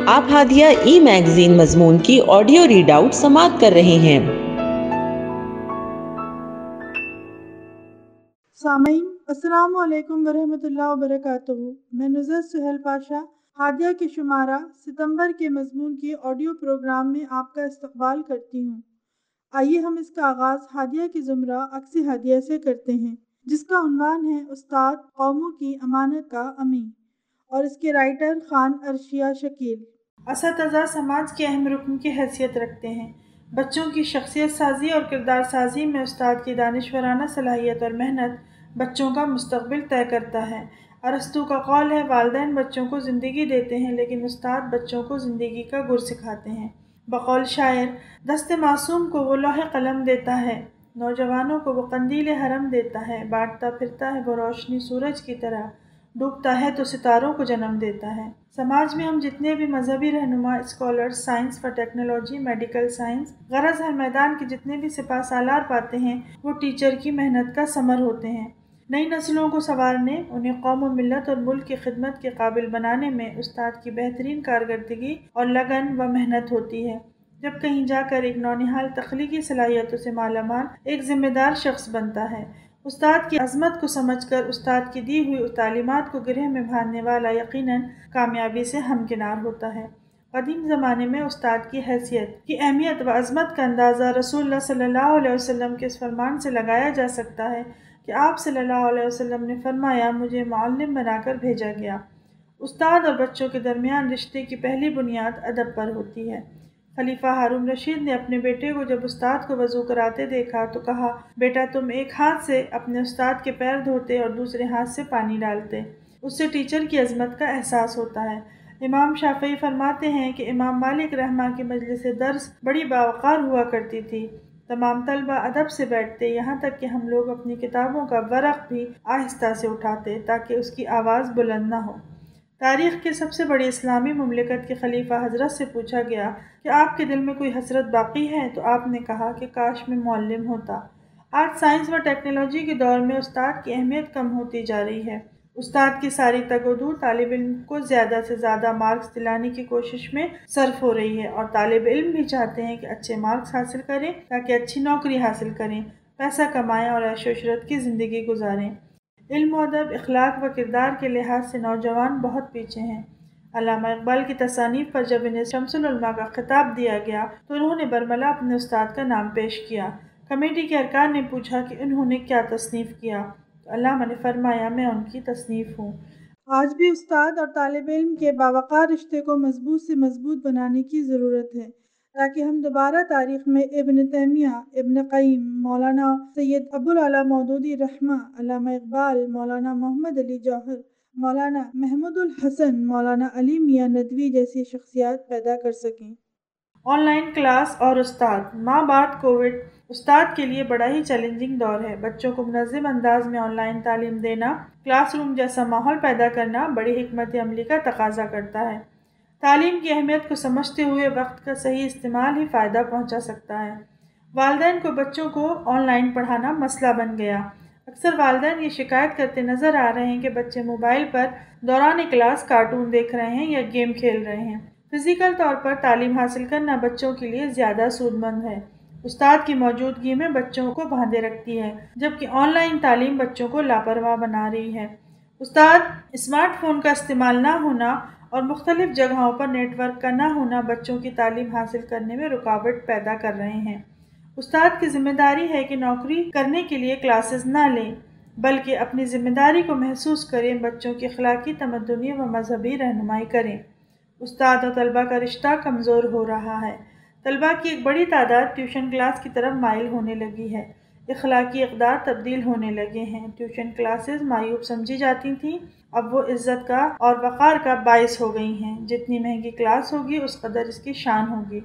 آپ ہادیہ ای میگزین مضمون کی آڈیو ریڈ آؤٹ سماعت کر رہے ہیں۔ سامعین السلام علیکم ورحمۃ اللہ وبرکاتہ۔ میں نصرت سہیل پاشا ہادیہ کے شمارہ ستمبر کے مضمون کی آڈیو پروگرام میں آپ کا استقبال کرتی ہوں۔ آئیے ہم اس کا آغاز ہادیہ کے زمرہ عکس ہادیہ سے کرتے ہیں، جس کا عنوان ہے استاد قوموں کی امانت کا امین، اور اس کے رائٹر خان عرشیہ شکیل۔ اساتذہ سماج کے اہم رکن کی حیثیت رکھتے ہیں۔ بچوں کی شخصیت سازی اور کردار سازی میں استاد کی دانشورانہ صلاحیت اور محنت بچوں کا مستقبل طے کرتا ہے۔ ارسطو کا قول ہے، والدین بچوں کو زندگی دیتے ہیں لیکن استاد بچوں کو زندگی کا گر سکھاتے ہیں۔ بقول شاعر، دست معصوم کو وہ لوح قلم دیتا ہے، نوجوانوں کو وہ قندیل حرم دیتا ہے، بانٹتا پھرتا ہے وہ روشنی سورج کی طرح، ڈوبتا ہے تو ستاروں کو جنم دیتا ہے۔ سماج میں ہم جتنے بھی مذہبی رہنما، اسکالرز، سائنس و ٹیکنالوجی، میڈیکل سائنس، غرض ہر میدان کے جتنے بھی سپہ سالار پاتے ہیں، وہ ٹیچر کی محنت کا ثمر ہوتے ہیں۔ نئی نسلوں کو سنوارنے، انہیں قوم و ملت اور ملک کی خدمت کے قابل بنانے میں استاد کی بہترین کارکردگی اور لگن و محنت ہوتی ہے۔ جب کہیں جا کر ایک نونہال تخلیقی صلاحیتوں سے مالا مال ایک ذمہ دار شخص بنتا ہے، استاد کی عظمت کو سمجھ کر استاد کی دی ہوئی تعلیمات کو گرہ میں باندھنے والا یقیناً کامیابی سے ہمکنار ہوتا ہے۔ قدیم زمانے میں استاد کی حیثیت کی اہمیت و عظمت کا اندازہ رسول اللہ صلی اللہ علیہ وسلم کے اس فرمان سے لگایا جا سکتا ہے کہ آپ صلی اللہ علیہ وسلم نے فرمایا، مجھے معلم بنا کر بھیجا گیا۔ استاد اور بچوں کے درمیان رشتے کی پہلی بنیاد ادب پر ہوتی ہے۔ خلیفہ ہارون رشید نے اپنے بیٹے کو جب استاد کو وضو کراتے دیکھا تو کہا، بیٹا تم ایک ہاتھ سے اپنے استاد کے پیر دھوتے اور دوسرے ہاتھ سے پانی ڈالتے، اس سے ٹیچر کی عظمت کا احساس ہوتا ہے۔ امام شافعی فرماتے ہیں کہ امام مالک رحمہ کی مجلس درس بڑی باوقار ہوا کرتی تھی۔ تمام طلبہ ادب سے بیٹھتے، یہاں تک کہ ہم لوگ اپنی کتابوں کا ورق بھی آہستہ سے اٹھاتے تاکہ اس کی آواز بلند نہ ہو۔ تاریخ کے سب سے بڑی اسلامی مملکت کے خلیفہ حضرت سے پوچھا گیا کہ آپ کے دل میں کوئی حسرت باقی ہے تو آپ نے کہا کہ کاش میں معلم ہوتا۔ آج سائنس و ٹیکنالوجی کے دور میں استاد کی اہمیت کم ہوتی جا رہی ہے۔ استاد کی ساری تگ و دو طالب علم کو زیادہ سے زیادہ مارکس دلانے کی کوشش میں صرف ہو رہی ہے، اور طالب علم بھی چاہتے ہیں کہ اچھے مارکس حاصل کریں تاکہ اچھی نوکری حاصل کریں، پیسہ کمائیں اور عیش و عشرت کی زندگی گزاریں۔ علم و ادب، اخلاق و کردار کے لحاظ سے نوجوان بہت پیچھے ہیں۔ علامہ اقبال کی تصانیف پر جب انہیں شمس العلماء کا خطاب دیا گیا تو انہوں نے برملا اپنے استاد کا نام پیش کیا۔ کمیٹی کے ارکان نے پوچھا کہ انہوں نے کیا تصنیف کیا تو علامہ نے فرمایا، میں ان کی تصنیف ہوں۔ آج بھی استاد اور طالب علم کے باوقار رشتے کو مضبوط سے مضبوط بنانے کی ضرورت ہے تاکہ ہم دوبارہ تاریخ میں ابن تیمیہ، ابن قیم، مولانا سید ابوالعلا مودودی رحمہ، علامہ اقبال، مولانا محمد علی جوہر، مولانا محمود الحسن، مولانا علی میاں ندوی جیسی شخصیات پیدا کر سکیں۔ آن لائن کلاس اور استاد، ماں بعد کووڈ استاد کے لیے بڑا ہی چیلنجنگ دور ہے۔ بچوں کو منظم انداز میں آن لائن تعلیم دینا، کلاس روم جیسا ماحول پیدا کرنا بڑی حکمت عملی کا تقاضا کرتا ہے۔ تعلیم کی اہمیت کو سمجھتے ہوئے وقت کا صحیح استعمال ہی فائدہ پہنچا سکتا ہے۔ والدین کو بچوں کو آن لائن پڑھانا مسئلہ بن گیا۔ اکثر والدین یہ شکایت کرتے نظر آ رہے ہیں کہ بچے موبائل پر دوران کلاس کارٹون دیکھ رہے ہیں یا گیم کھیل رہے ہیں۔ فزیکل طور پر تعلیم حاصل کرنا بچوں کے لیے زیادہ سود مند ہے۔ استاد کی موجودگی میں بچوں کو باندھے رکھتی ہے، جبکہ آن لائن تعلیم بچوں کو لاپرواہ بنا رہی ہے۔ استاد اسمارٹ فون کا استعمال نہ ہونا اور مختلف جگہوں پر نیٹ ورک کا نہ ہونا بچوں کی تعلیم حاصل کرنے میں رکاوٹ پیدا کر رہے ہیں۔ استاد کی ذمہ داری ہے کہ نوکری کرنے کے لیے کلاسز نہ لیں، بلکہ اپنی ذمہ داری کو محسوس کریں، بچوں کی اخلاقی، تمدنی و مذہبی رہنمائی کریں۔ استاد اور طلبہ کا رشتہ کمزور ہو رہا ہے۔ طلبہ کی ایک بڑی تعداد ٹیوشن کلاس کی طرف مائل ہونے لگی ہے۔ اخلاقی اقدار تبدیل ہونے لگے ہیں۔ ٹیوشن کلاسز معیوب سمجھی جاتی تھیں، اب وہ عزت کا اور وقار کا باعث ہو گئی ہیں۔ جتنی مہنگی کلاس ہوگی اس قدر اس کی شان ہوگی،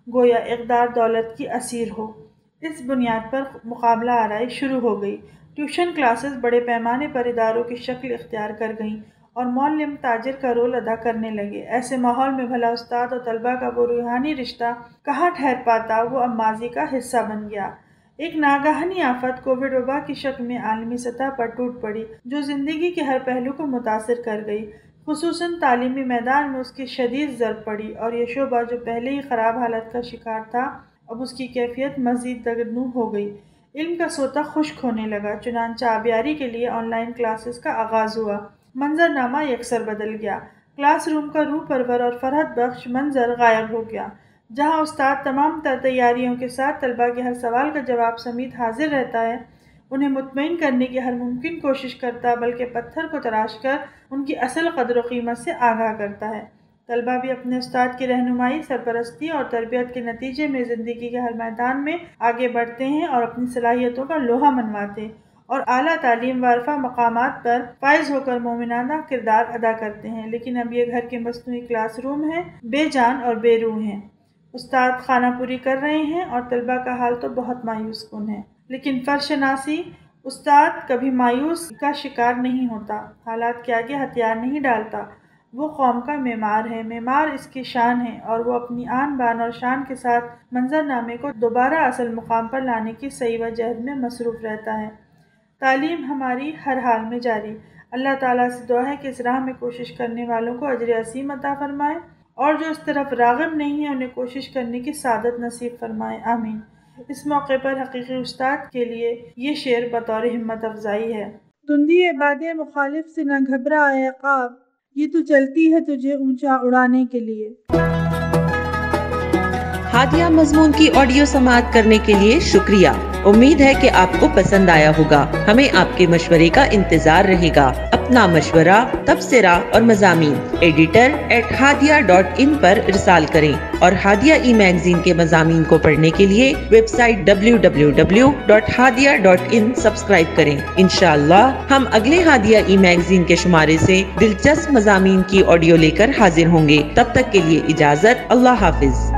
گویا اقدار دولت کی اسیر ہو۔ اس بنیاد پر مقابلہ آرائی شروع ہو گئی۔ ٹیوشن کلاسز بڑے پیمانے پر اداروں کی شکل اختیار کر گئیں اور معلم تاجر کا رول ادا کرنے لگے۔ ایسے ماحول میں بھلا استاد اور طلبہ کا وہ روحانی رشتہ کہاں ٹھہر پاتا، وہ اب ماضی کا حصہ بن گیا۔ ایک ناگہانی آفت کووڈ وبا کی شکل میں عالمی سطح پر ٹوٹ پڑی جو زندگی کے ہر پہلو کو متاثر کر گئی۔ خصوصاً تعلیمی میدان میں اس کی شدید ضرب پڑی اور یہ شعبہ جو پہلے ہی خراب حالت کا شکار تھا اب اس کی کیفیت مزید دگنوں ہو گئی۔ علم کا سوتا خشک ہونے لگا، چنانچہ آبیاری کے لیے آن لائن کلاسز کا آغاز ہوا۔ منظرنامہ یکسر بدل گیا، کلاس روم کا روح پرور اور فرحت بخش منظر غائب ہو گیا، جہاں استاد تمام تر تیاریوں کے ساتھ طلباء کے ہر سوال کا جواب سمیت حاضر رہتا ہے، انہیں مطمئن کرنے کی ہر ممکن کوشش کرتا، بلکہ پتھر کو تراش کر ان کی اصل قدر و قیمت سے آگاہ کرتا ہے۔ طلباء بھی اپنے استاد کی رہنمائی، سرپرستی اور تربیت کے نتیجے میں زندگی کے ہر میدان میں آگے بڑھتے ہیں اور اپنی صلاحیتوں کا لوہا منواتے اور اعلیٰ تعلیم وارفہ مقامات پر فائز ہو کر مومنانہ کردار ادا کرتے ہیں۔ لیکن اب یہ گھر کے مصنوعی کلاس روم ہیں، بے جان اور بے روح ہیں۔ استاد خانہ پوری کر رہے ہیں اور طلباء کا حال تو بہت مایوس کن ہے، لیکن فرض شناسی استاد کبھی مایوس کا شکار نہیں ہوتا، حالات کے آگے ہتھیار نہیں ڈالتا۔ وہ قوم کا معمار ہے، معمار اس کی شان ہے، اور وہ اپنی آن بان اور شان کے ساتھ منظرنامے کو دوبارہ اصل مقام پر لانے کی سعی و جہد میں مصروف رہتا ہے۔ تعلیم ہماری ہر حال میں جاری۔ اللہ تعالیٰ سے دعا ہے کہ اس راہ میں کوشش کرنے والوں کو اجر عظیم عطا فرمائے، اور جو اس طرف راغب نہیں ہیں انہیں کوشش کرنے کی سعادت نصیب فرمائے، آمین۔ اس موقع پر حقیقی استاد کے لیے یہ شعر بطور ہمت افزائی ہے۔ تندی باد مخالف سے نہ گھبرا اے عقاب، یہ تو چلتی ہے تجھے اونچا اڑانے کے لیے۔ ہادیہ مضمون کی آڈیو سماعت کرنے کے لیے شکریہ۔ امید ہے کہ آپ کو پسند آیا ہوگا۔ ہمیں آپ کے مشورے کا انتظار رہے گا۔ اپنا مشورہ، تبصرہ اور مضامین editor@hadia.in پر ارسال کریں، اور ہادیہ ای میگزین کے مضامین کو پڑھنے کے لیے ویب سائٹ www.hadia.in سبسکرائب کریں۔ انشاءاللہ ہم اگلے ہادیہ ای میگزین کے شمارے سے دلچسپ مضامین کی آڈیو لے کر حاضر ہوں گے۔ تب تک کے لیے اجازت، اللہ حافظ۔